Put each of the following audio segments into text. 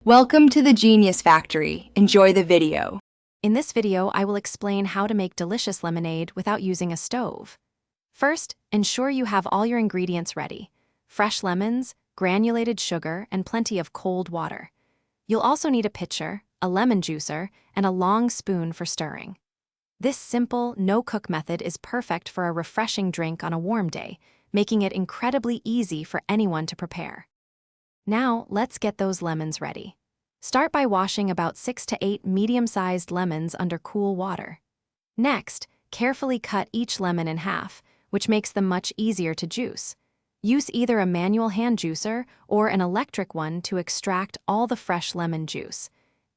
Welcome to the Genius Factory. Enjoy the video. In this video, I will explain how to make delicious lemonade without using a stove. First, ensure you have all your ingredients ready: fresh lemons, granulated sugar, and plenty of cold water. You'll also need a pitcher, a lemon juicer, and a long spoon for stirring. This simple, no-cook method is perfect for a refreshing drink on a warm day, making it incredibly easy for anyone to prepare. Now, let's get those lemons ready. Start by washing about 6 to 8 medium-sized lemons under cool water. Next, carefully cut each lemon in half, which makes them much easier to juice. Use either a manual hand juicer or an electric one to extract all the fresh lemon juice.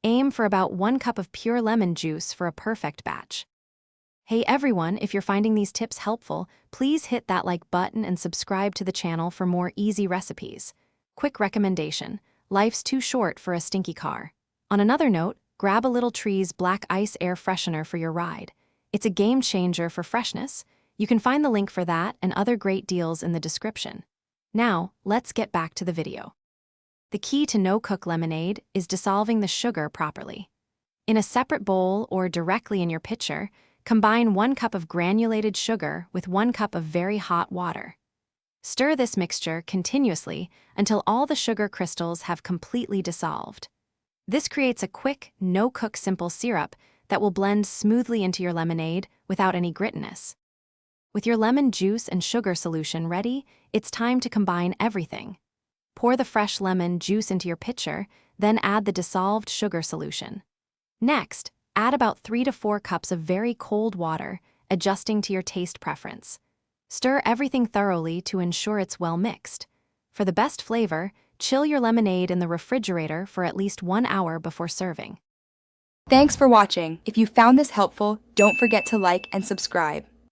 Aim for about 1 cup of pure lemon juice for a perfect batch. Hey everyone, if you're finding these tips helpful, please hit that like button and subscribe to the channel for more easy recipes. Quick recommendation: life's too short for a stinky car. On another note, grab a Little Tree's Black Ice Air Freshener for your ride. It's a game changer for freshness. You can find the link for that and other great deals in the description. Now, let's get back to the video. The key to no-cook lemonade is dissolving the sugar properly. In a separate bowl or directly in your pitcher, combine 1 cup of granulated sugar with 1 cup of very hot water. Stir this mixture continuously until all the sugar crystals have completely dissolved. This creates a quick, no-cook simple syrup that will blend smoothly into your lemonade without any grittiness. With your lemon juice and sugar solution ready, it's time to combine everything. Pour the fresh lemon juice into your pitcher, then add the dissolved sugar solution. Next, add about 3 to 4 cups of very cold water, adjusting to your taste preference. Stir everything thoroughly to ensure it's well mixed. For the best flavor, chill your lemonade in the refrigerator for at least 1 hour before serving. Thanks for watching. If you found this helpful, don't forget to like and subscribe.